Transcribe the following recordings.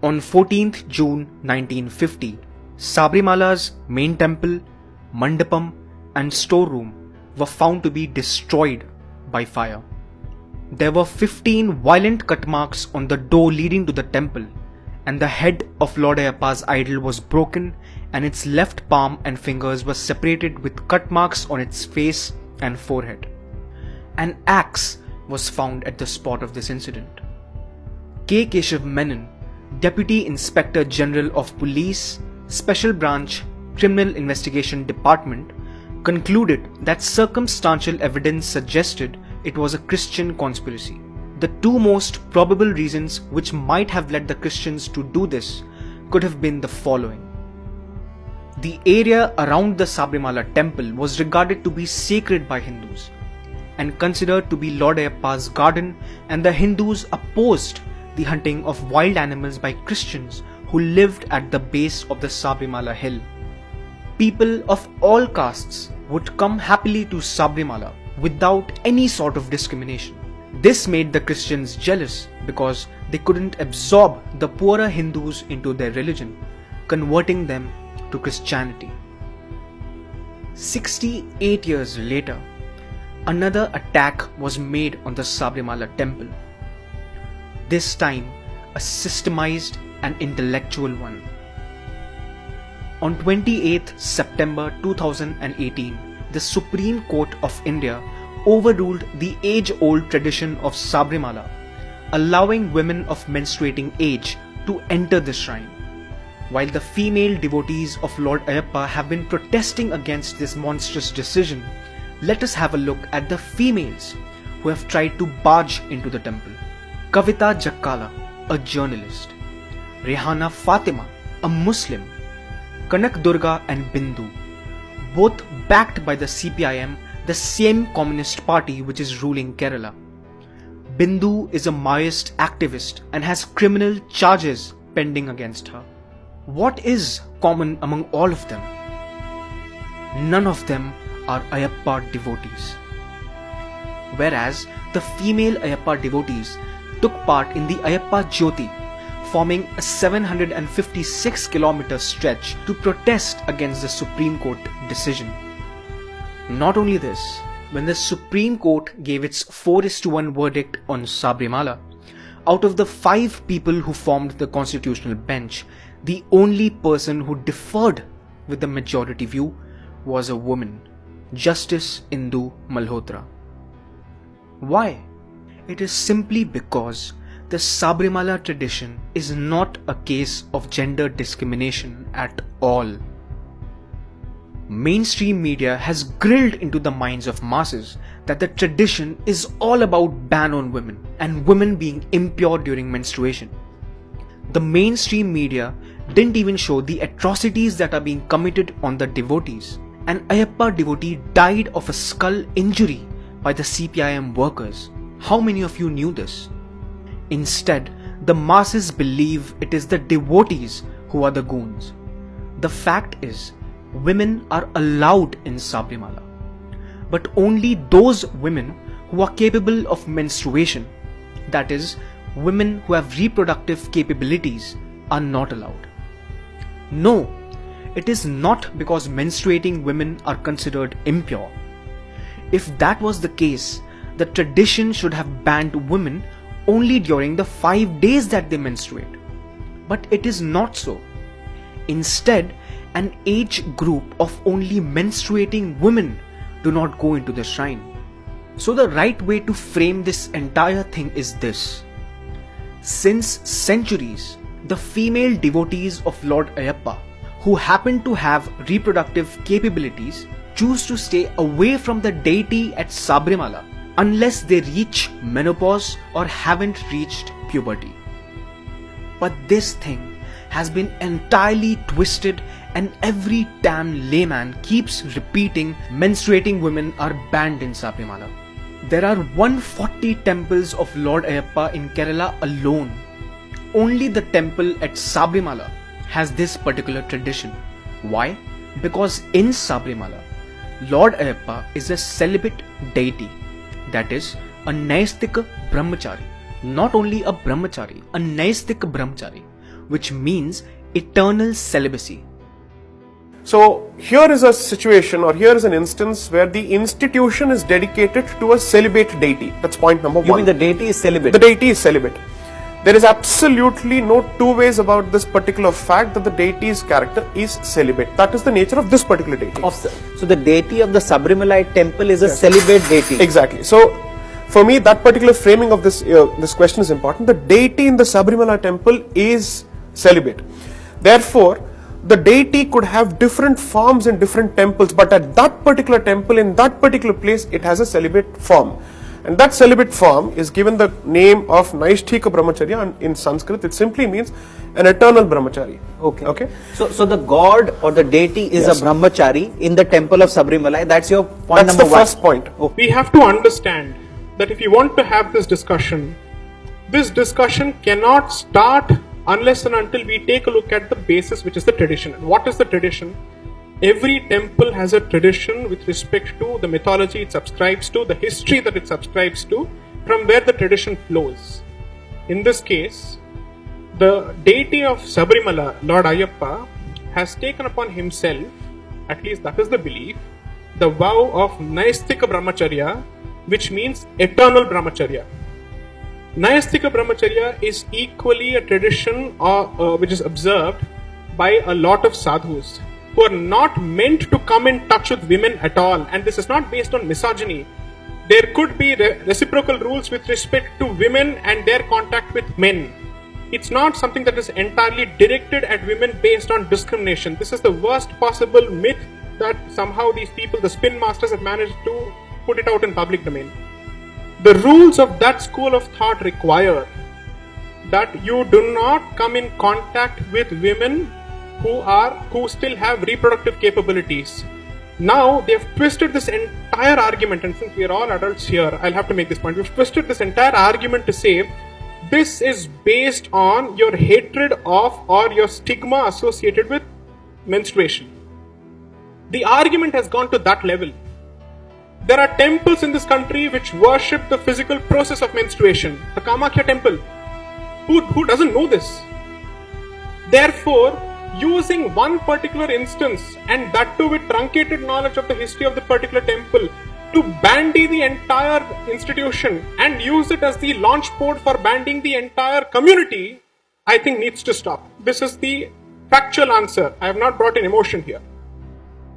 On 14th June 1950, Sabrimala's main temple, mandapam and storeroom were found to be destroyed by fire. There were 15 violent cut marks on the door leading to the temple, and the head of Lord Ayyappa's idol was broken and its left palm and fingers were separated with cut marks on its face and forehead. An axe was found at the spot of this incident. K. Keshav Menon, Deputy Inspector General of Police, Special Branch, Criminal Investigation Department, concluded that circumstantial evidence suggested it was a Christian conspiracy. The two most probable reasons which might have led the Christians to do this could have been the following. The area around the Sabrimala temple was regarded to be sacred by Hindus and considered to be Lord Ayyappa's garden, and the Hindus opposed the hunting of wild animals by Christians who lived at the base of the Sabrimala hill. People of all castes would come happily to Sabrimala without any sort of discrimination. This made the Christians jealous because they couldn't absorb the poorer Hindus into their religion, converting them to Christianity. 68 years later, another attack was made on the Sabrimala temple. This time, a systemized and intellectual one. On 28th September 2018, the Supreme Court of India overruled the age-old tradition of Sabrimala, allowing women of menstruating age to enter the shrine. While the female devotees of Lord Ayyappa have been protesting against this monstrous decision, let us have a look at the females who have tried to barge into the temple. Kavita Jakkala, a journalist. Rehana Fatima, a Muslim. Kanak Durga and Bindu, both backed by the CPIM, the same communist party which is ruling Kerala. Bindu is a Maoist activist and has criminal charges pending against her. What is common among all of them? None of them are Ayyappa devotees. Whereas the female Ayyappa devotees took part in the Ayyappa Jyoti, forming a 756-kilometer stretch to protest against the Supreme Court decision. Not only this, when the Supreme Court gave its 4:1 verdict on Sabrimala, out of the 5 people who formed the constitutional bench, the only person who differed with the majority view was a woman, Justice Indu Malhotra. Why? It is simply because the Sabrimala tradition is not a case of gender discrimination at all. Mainstream media has grilled into the minds of masses that the tradition is all about ban on women and women being impure during menstruation. The mainstream media didn't even show the atrocities that are being committed on the devotees. An Ayyappa devotee died of a skull injury by the CPIM workers. How many of you knew this? Instead, the masses believe it is the devotees who are the goons. The fact is, women are allowed in Sabrimala, but only those women who are capable of menstruation, that is, women who have reproductive capabilities, are not allowed. No, it is not because menstruating women are considered impure. If that was the case, the tradition should have banned women only during the 5 days that they menstruate. But it is not so. Instead, an age group of only menstruating women do not go into the shrine. So the right way to frame this entire thing is this. Since centuries, the female devotees of Lord Ayyappa, who happen to have reproductive capabilities, choose to stay away from the deity at Sabrimala unless they reach menopause or haven't reached puberty. But this thing has been entirely twisted, and every damn layman keeps repeating menstruating women are banned in Sabrimala. There are 140 temples of Lord Ayyappa in Kerala alone. Only the temple at Sabrimala has this particular tradition. Why? Because in Sabrimala, Lord Ayyappa is a celibate deity, that is, a Naistika Brahmachari. Not only a Brahmachari, a Naistika Brahmachari, which means eternal celibacy. So here is a situation, or here is an instance where the institution is dedicated to a celibate deity. That's point number one. You mean the deity is celibate? The deity is celibate. There is absolutely no two ways about this particular fact that the deity's character is celibate. That is the nature of this particular deity. So the deity of the Sabarimala temple is a celibate deity. Exactly. So for me, that particular framing of this question is important. The deity in the Sabarimala temple is celibate. Therefore, the deity could have different forms in different temples, but at that particular temple, in that particular place, it has a celibate form. And that celibate form is given the name of Naishthika Brahmacharya, and in Sanskrit it simply means an eternal Brahmachari. Okay. So the god or the deity is a Brahmachari in the temple of Sabarimala. That's your point That's number the one. first point. Okay. We have to understand that if you want to have this discussion cannot start unless and until we take a look at the basis, which is the tradition. And what is the tradition? Every temple has a tradition with respect to the mythology it subscribes to, the history that it subscribes to, from where the tradition flows. In this case, the deity of Sabarimala, Lord Ayyappa, has taken upon himself, at least that is the belief, the vow of Naisthika Brahmacharya, which means eternal Brahmacharya. Naisthika Brahmacharya is equally a tradition which is observed by a lot of sadhus who are not meant to come in touch with women at all, and this is not based on misogyny. There could be reciprocal rules with respect to women and their contact with men. It's not something that is entirely directed at women based on discrimination. This is the worst possible myth that somehow these people, the spin masters, have managed to put it out in public domain. The rules of that school of thought require that you do not come in contact with women who still have reproductive capabilities. Now they have twisted this entire argument, and since we are all adults here, I'll have to make this point. We've twisted this entire argument to say this is based on your hatred of or your stigma associated with menstruation. The argument has gone to that level. There are temples in this country which worship the physical process of menstruation. The Kamakhya temple. Who doesn't know this? Therefore, using one particular instance, and that too with truncated knowledge of the history of the particular temple, to bandy the entire institution and use it as the launch pad for banding the entire community, I think needs to stop. This is the factual answer. I have not brought in emotion here.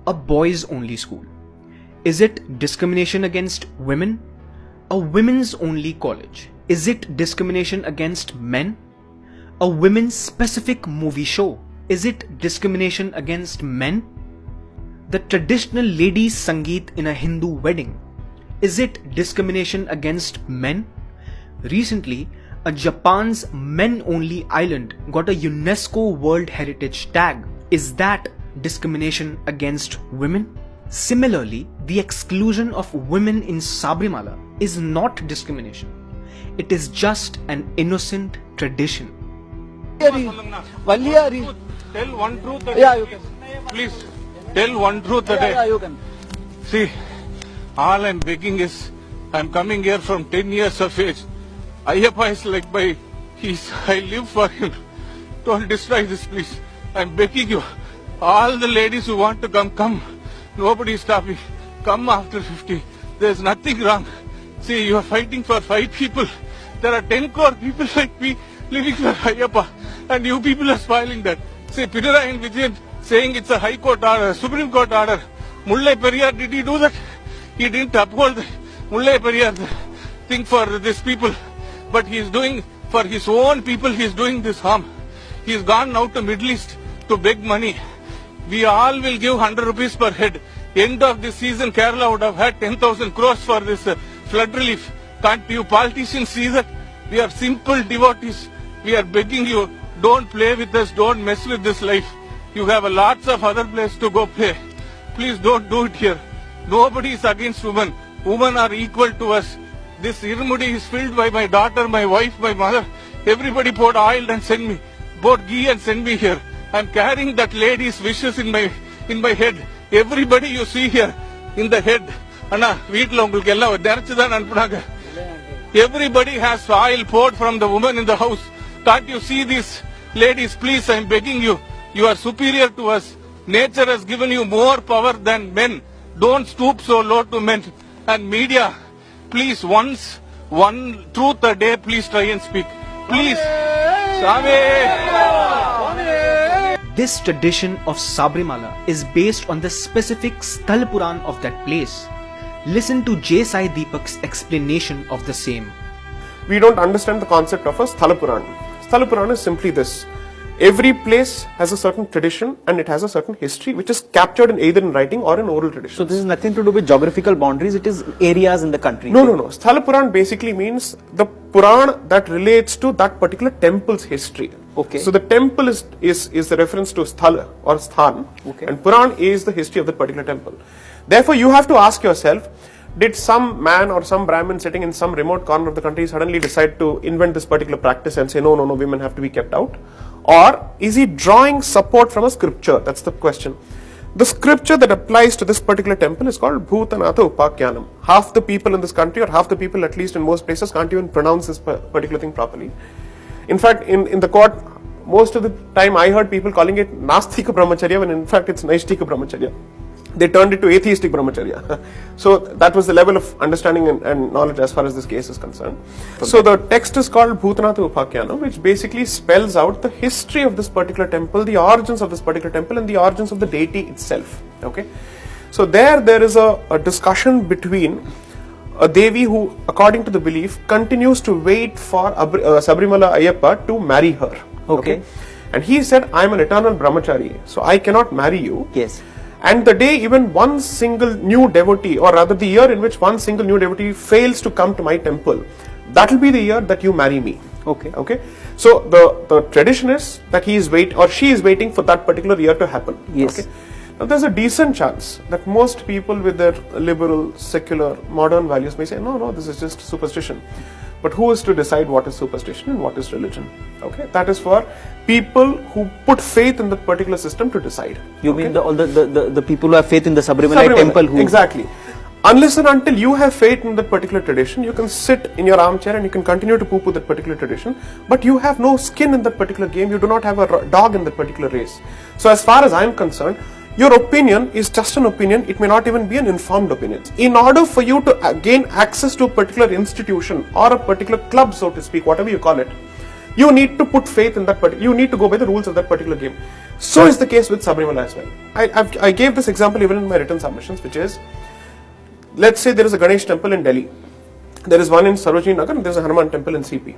A boys only school. Is it discrimination against women? A women's only college. Is it discrimination against men? A women's specific movie show. Is it discrimination against men? The traditional ladies' Sangeet in a Hindu wedding. Is it discrimination against men? Recently, a Japan's men-only island got a UNESCO World Heritage tag. Is that discrimination against women? Similarly, the exclusion of women in Sabarimala is not discrimination. It is just an innocent tradition. Tell one truth a day. Yeah, you can. Please, tell one truth a day. Yeah, you can. See, all I'm begging is, I'm coming here from 10 years of age. Ayyappa is like I live for him. Don't destroy this, please. I'm begging you. All the ladies who want to come. Nobody is stopping. Come after 50. There's nothing wrong. See, you are fighting for 5 people. There are 10 crore people like me living for Ayyappa. And you people are spoiling that. See, Pinarayi and Vijayan saying it's a High Court order, Supreme Court order. Mullai Periyar, did he do that? He didn't uphold the Mullai Periyar thing for these people. But he is doing, for his own people, he is doing this harm. He has gone now to Middle East to beg money. We all will give 100 rupees per head. End of this season, Kerala would have had 10,000 crores for this flood relief. Can't you politicians see that? We are simple devotees. We are begging you, don't play with us, don't mess with this life. You have lots of other places to go play. Please don't do it here. Nobody is against women. Women are equal to us. This Irmudi is filled by my daughter, my wife, my mother. Everybody poured oil and send me. Poured ghee and send me here. I'm carrying that lady's wishes in my head. Everybody you see here in the head. Anna, veetla ungalku ella nerachudan anpunaga. Everybody has oil poured from the woman in the house. Can't you see this? Ladies, please, I'm begging you. You are superior to us. Nature has given you more power than men. Don't stoop so low to men. And media, please, one truth a day, please try and speak. Please. This tradition of Sabrimala is based on the specific Sthal Puran of that place. Listen to J. Sai Deepak's explanation of the same. We don't understand the concept of a Sthala Puran. Sthala Puran is simply this. Every place has a certain tradition and it has a certain history which is captured in either in writing or in oral tradition. So this is nothing to do with geographical boundaries, it is areas in the country. No. Sthala Puran basically means the Puran that relates to that particular temple's history. Okay. So the temple is the reference to Sthala or Sthan, okay, and Puran is the history of that particular temple. Therefore, you have to ask yourself, did some man or some Brahmin sitting in some remote corner of the country suddenly decide to invent this particular practice and say, no, women have to be kept out? Or is he drawing support from a scripture? That's the question. The scripture that applies to this particular temple is called Bhutanatha Upakyanam. Half the people in this country, or half the people at least in most places, can't even pronounce this particular thing properly. In fact, in the court, most of the time I heard people calling it Nastika Brahmacharya when in fact it's Naishtika Brahmacharya. They turned it to atheistic brahmacharya. So that was the level of understanding and knowledge as far as this case is concerned. So the text is called Bhutanatha Upakyanam, which basically spells out the history of this particular temple, the origins of this particular temple, and the origins of the deity itself. Okay. So there is a discussion between a Devi who, according to the belief, continues to wait for Sabrimala Ayyappa to marry her. Okay. And he said, I am an eternal brahmachari, so I cannot marry you. Yes. And the day even one single new devotee, or rather the year in which one single new devotee fails to come to my temple, that will be the year that you marry me. Okay. Okay. So the tradition is that he is she is waiting for that particular year to happen. Yes. Okay. Now there's a decent chance that most people with their liberal, secular, modern values may say, no, this is just superstition. But who is to decide what is superstition and what is religion? Okay, that is for people who put faith in that particular system to decide. You mean all the people who have faith in the Sabrimala temple? Exactly. Unless and until you have faith in that particular tradition, you can sit in your armchair and you can continue to poo-poo that particular tradition, but you have no skin in that particular game, you do not have a dog in that particular race. So as far as I am concerned, your opinion is just an opinion, it may not even be an informed opinion. In order for you to gain access to a particular institution or a particular club, so to speak, whatever you call it, you need to put faith in that you need to go by the rules of that particular game. So is the case with Sabrimala as well. I gave this example even in my written submissions, which is, let's say there is a Ganesh temple in Delhi. There is one in Sarojini Nagar and there is a Hanuman temple in CP.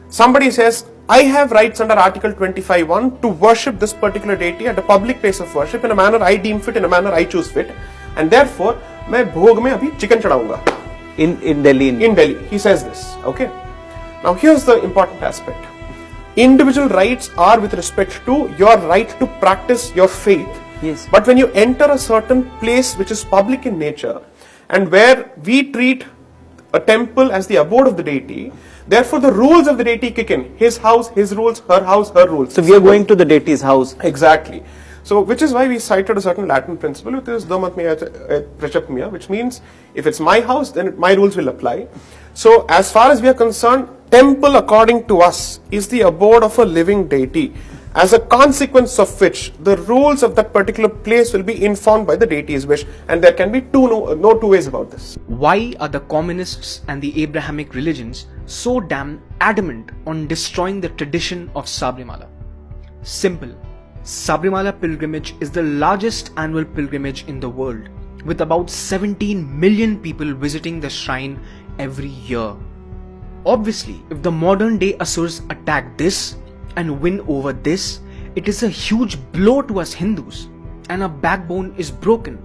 Somebody says, I have rights under Article 25(1) to worship this particular deity at a public place of worship in a manner I deem fit, in a manner I choose fit, and therefore, मैं भोग में अभी chicken चढ़ाऊंगा. In Delhi. In Delhi, he says this. Okay. Now here's the important aspect. Individual rights are with respect to your right to practice your faith. Yes. But when you enter a certain place which is public in nature, and where we treat a temple as the abode of the deity, therefore the rules of the deity kick in. His house, his rules, her house, her rules. So we are going to the deity's house. Exactly. So which is why we cited a certain Latin principle, which is domatmya prachapmya, which means if it's my house, then my rules will apply. So as far as we are concerned, temple according to us is the abode of a living deity, as a consequence of which the rules of that particular place will be informed by the deity's wish, and there can be no two ways about this. Why are the communists and the Abrahamic religions so damn adamant on destroying the tradition of Sabrimala? Simple. Sabrimala pilgrimage is the largest annual pilgrimage in the world, with about 17 million people visiting the shrine every year. Obviously, if the modern day Asurs attack this and win over this, it is a huge blow to us Hindus, and our backbone is broken.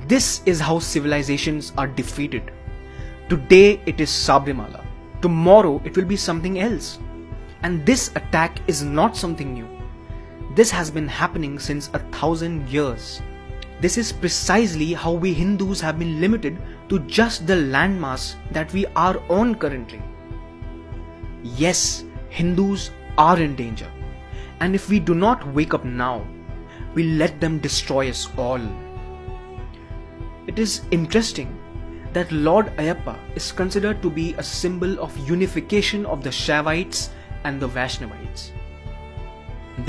This is how civilizations are defeated. Today it is Sabrimala, tomorrow it will be something else. And this attack is not something new. This has been happening since 1,000 years. This is precisely how we Hindus have been limited to just the landmass that we are on currently. Yes, Hindus are in danger, and if we do not wake up now, we let them destroy us all. It is interesting that Lord Ayyappa is considered to be a symbol of unification of the Shaivites and the Vaishnavites.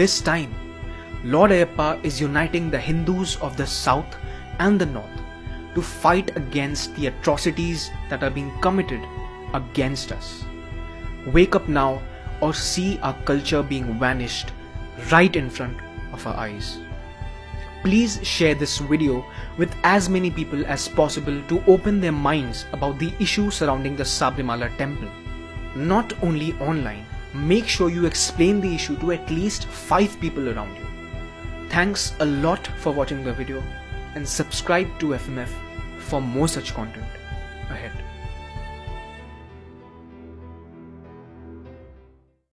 This time, Lord Ayyappa is uniting the Hindus of the south and the north to fight against the atrocities that are being committed against us. Wake up now or see our culture being vanished right in front of our eyes. Please share this video with as many people as possible to open their minds about the issue surrounding the Sabrimala temple. Not only online, make sure you explain the issue to at least 5 people around you. Thanks a lot for watching the video and subscribe to FMF for more such content ahead.